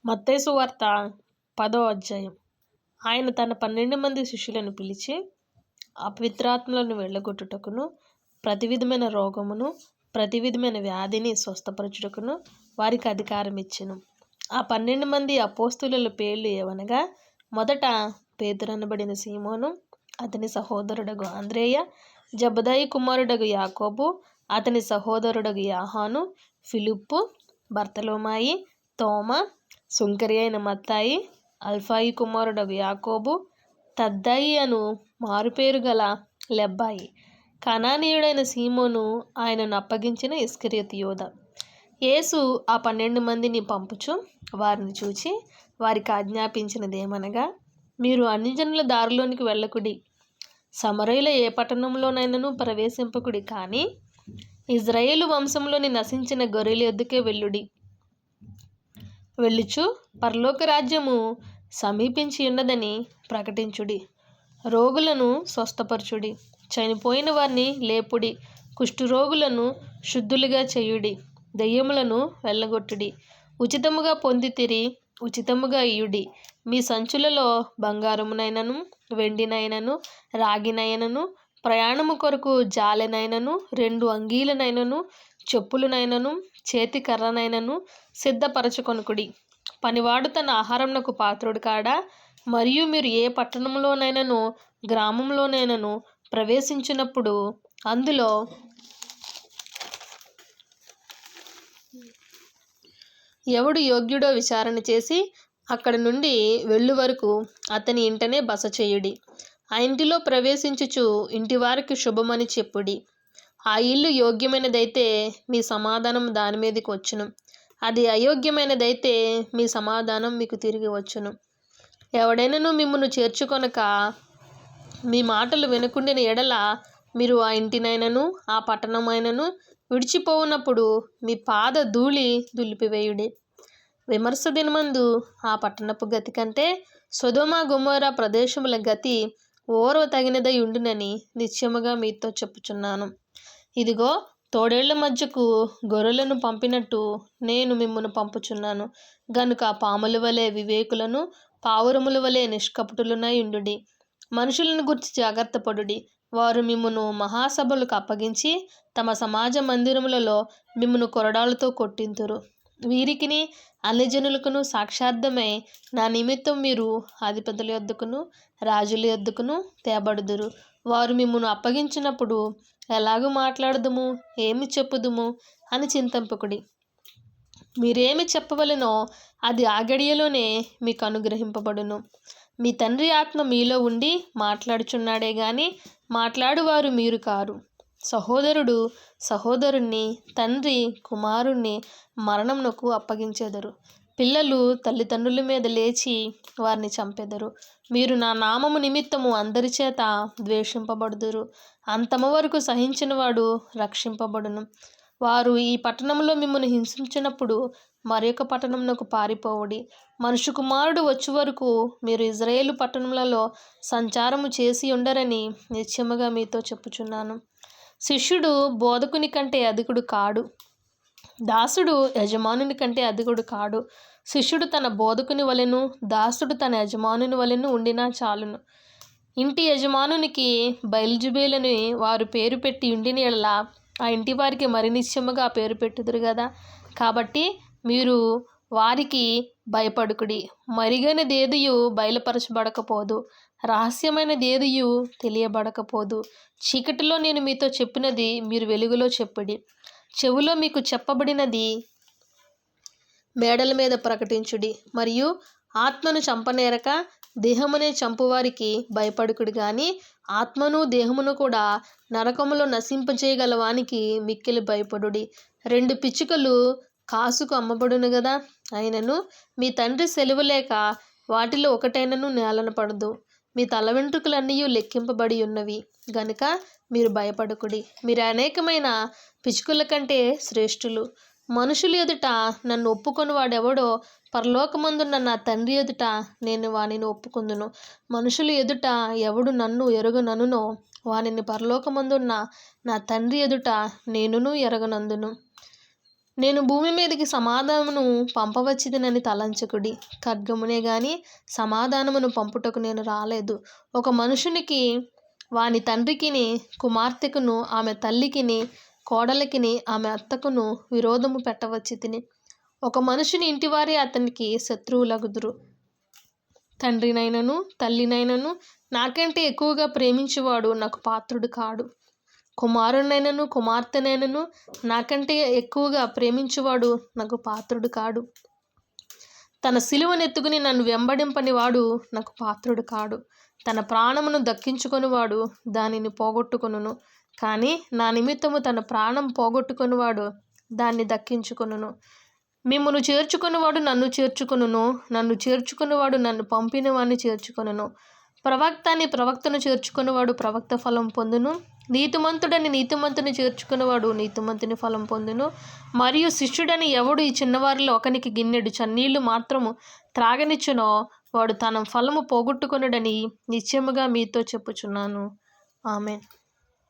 మత్తయి సువార్త 10వ అధ్యాయం. ఆయన తన 12 మంది శిష్యులను పిలిచి, అపవిత్రాత్మలను వెళ్ళగొట్టుటకును, ప్రతి విధమైన రోగమును, ప్రతి విధమైన వ్యాధిని స్వస్థపరచుటకును వారికి అధికారం ఇచ్చెను. ఆ 12 మంది అపోస్తలుల పేర్లు ఏవనగా, మొదట పేతురనబడిన సీమోను, అతని సహోదరుడగు అంద్రేయ, జబదయి కుమారుడగు యాకోబు, అతని సహోదరుడగు యోహాను, ఫిలిప్పు, బర్తలోమాయి, తోమా, సుంకరి అయిన మత్తాయి, అల్ఫాయి కుమారుడగు యాకోబు, తద్దాయి అను మారుపేరు గల లెబ్బాయి, కనానీయుడైన సీమోను, ఆయనను అప్పగించిన ఇస్కరియోతు యూద. యేసు ఆ 12 మందిని పంపుచు వారిని చూచి వారికి ఆజ్ఞాపించినదేమనగా, మీరు అన్యజనుల దారిలోనికి వెళ్ళకుడి, సమరయుల ఏ పట్టణంలోనైనను ప్రవేశింపకుడి, కానీ ఇజ్రాయేలు వంశంలోని నశించిన గొర్రెల యొద్దకే వెళ్ళుచు పరలోక రాజ్యము సమీపించి ఉన్నదని ప్రకటించుడి, రోగులను స్వస్థపరచుడి, చనిపోయిన వారిని లేపుడి, కుష్ఠరోగులను శుద్ధులుగా చేయుడి, దెయ్యములను వెళ్ళగొట్టుడి, ఉచితముగా పొందితిరి ఉచితముగా ఇయ్యుడి, మీ సంచులలో బంగారమునైనను వెండినైనను రాగినైనను ప్రయాణము కొరకు జాలెనైనను 2 అంగీలనైనను చెప్పులనైనను చేతి కర్రనైనను సిద్ధపరచుకొనుకుడి. పనివాడు తన ఆహారమునకు పాత్రుడు కాడా? మరియు మీరు ఏ పట్టణంలోనైనను గ్రామంలోనైనను ప్రవేశించినప్పుడు అందులో ఎవడు యోగ్యుడో విచారణ చేసి అక్కడి నుండి వెళ్ళు వరకు అతని ఇంటనే బస చేయుడి. ఆ ఇంటిలో ప్రవేశించుచు ఇంటివారికి శుభమని చెప్పుడి. ఆ ఇల్లు యోగ్యమైనదైతే మీ సమాధానం దాని మీదకి వచ్చును, అది అయోగ్యమైనదైతే మీ సమాధానం మీకు తిరిగి వచ్చును. ఎవడైనను మిమ్మును చేర్చుకొనక మీ మాటలు వినకుండిన ఎడల మీరు ఆ ఇంటినైనను ఆ పట్టణమైనను విడిచిపోవునప్పుడు మీ పాద ధూళి దులిపివేయుడి. విమర్శ దినమందు ఆ పట్టణపు గతి కంటే సొదొమ గొమొర్రా ప్రదేశముల గతి ఓర్వ తగినదై ఉండునని నిశ్చయముగా మీతో చెప్పుచున్నాను. ఇదిగో, తోడేళ్ల మధ్యకు గొర్రెలను పంపినట్టు నేను మిమ్మును పంపుచున్నాను. గనుక పాముల వలె వివేకులను, పావురముల వలె నిష్కపటులనై ఉండుడి. మనుషులను గురించి జాగ్రత్త పడుడి. వారు మిమ్మును మహాసభలకు అప్పగించి తమ సమాజ మందిరములలో మిమ్మును కొరడాలతో కొట్టింతురు. వీరికిని అన్యజనులకును సాక్షార్థమై నా నిమిత్తం మీరు అధిపతుల యొద్దకును రాజుల యొద్దకును తేబడుదురు. వారు మిమ్మును అప్పగించినప్పుడు ఎలాగూ మాట్లాడదుము, ఏమి చెప్పుదుము అని చింతింపకుడి. మీరేమి చెప్పవలెనో అది ఆ గడియలోనే మీకు అనుగ్రహింపబడును. మీ తండ్రి ఆత్మ మీలో ఉండి మాట్లాడుచున్నాడే గాని మాట్లాడువారు మీరు కారు. సహోదరుడు సహోదరుణ్ణి, తండ్రి కుమారుణ్ణి మరణమునకు అప్పగించెదరు. పిల్లలు తల్లిదండ్రుల మీద లేచి వారిని చంపెదరు. మీరు నా నామము నిమిత్తము అందరి చేత ద్వేషింపబడుదురు. అంతము వరకు సహించినవాడు రక్షింపబడును. వారు ఈ పట్టణంలో మిమ్మల్ని హింసించినప్పుడు మరొక పట్టణమునకు పారిపోవుడి. మనుష్య కుమారుడు వచ్చు వరకు మీరు ఇజ్రాయేలు పట్టణములలో సంచారము చేసి ఉండరని నిశ్చయముగా మీతో చెప్పుచున్నాను. శిష్యుడు బోధకుని కంటే అధికుడు కాడు, దాసుడు యజమానుని కంటే అధికుడు కాడు. శిష్యుడు తన బోధకుని వలెను, దాసుడు తన యజమానుని వలెను ఉండినా చాలును. ఇంటి యజమానునికి బయల్జెబూలని వారు పేరు పెట్టి ఉండిన యెడల ఆ ఇంటి వారికి మరి నిశ్చయముగా పేరు పెట్టుదురు గదా. కాబట్టి మీరు వారికి భయపడుకుడి. మరుగైనదేదియు బయలుపరచబడకపోదు, రహస్యమైనదేదియు తెలియబడకపోదు. చీకటిలో నేను మీతో చెప్పినది మీరు వెలుగులో చెప్పుడి. చెవిలో మీకు చెప్పబడినది మేడల మీద ప్రకటించుడి. మరియు ఆత్మను చంపనేరక దేహమునే చంపువారికి భయపడుకుడి గాని ఆత్మను దేహమును కూడా నరకములో నశింపజేయగల వానికి మిక్కిలి భయపడుడి. 2 పిచ్చుకలు కాసుకు అమ్మబడును గదా, అయినను మీ తండ్రి సెలవు లేక వాటిలో ఒకటైనను నేలన పడదు. మీ తల వెంట్రుకలన్నీ లెక్కింపబడి ఉన్నవి గనుక మీరు భయపడకుడి. మీరు అనేకమైన పిచ్చుకల కంటే శ్రేష్ఠులు. మనుషుల ఎదుట నన్ను ఒప్పుకొని వాడెవడో పరలోకమందున్న నా తండ్రి ఎదుట నేను వానిని ఒప్పుకొందును. మనుషుల ఎదుట ఎవడు నన్ను ఎరుగననునో వానిని పరలోకమందున్న నా తండ్రి ఎదుట నేనును ఎరగనందును. నేను భూమి మీదకి సమాధానమును పంపవచ్చిదనని తలంచకుడి. ఖడ్గమునే గాని సమాధానమును పంపుటకు నేను రాలేదు. ఒక మనుషునికి వాని తండ్రికిని, కుమార్తెకును, ఆమె తల్లికిని, కోడలికిని, ఆమె అత్తకును విరోధము పెట్టవచ్చి తిని. ఒక మనుషుని ఇంటివారే అతనికి శత్రువులగుదురు. తండ్రినైనను తల్లినైనను నాకంటే ఎక్కువగా ప్రేమించేవాడు నాకు పాత్రుడు కాడు. కుమారునైనను కుమార్తెనైనను నాకంటే ఎక్కువగా ప్రేమించువాడు నాకు పాత్రుడు కాడు. తన సిలువనెత్తుకుని నన్ను వెంబడింపని వాడు నాకు పాత్రుడు కాడు. తన ప్రాణమును దక్కించుకొనివాడు దానిని పోగొట్టుకొనును. కానీ నా నిమిత్తము తన ప్రాణం పోగొట్టుకొనివాడు దాన్ని దక్కించుకొనును. మిమ్మును చేర్చుకొనివాడు నన్ను చేర్చుకొనును. నన్ను చేర్చుకొనివాడు నన్ను పంపిన వాడిని చేర్చుకొనును. ప్రవక్తను చేర్చుకునేవాడు ప్రవక్త ఫలం పొందును. నీతిమంతుడని నీతిమంతుని చేర్చుకునేవాడు నీతిమంతుని ఫలం పొందును. మరియు శిష్యుడని ఎవడు ఈ చిన్నవారిలో ఒకనికి గిన్నెడు చన్నీళ్లు మాత్రము త్రాగనిచ్చునో వాడు తన ఫలము పోగొట్టుకొనుడని నిశ్చయముగా మీతో చెప్పుచున్నాను. ఆమేన్.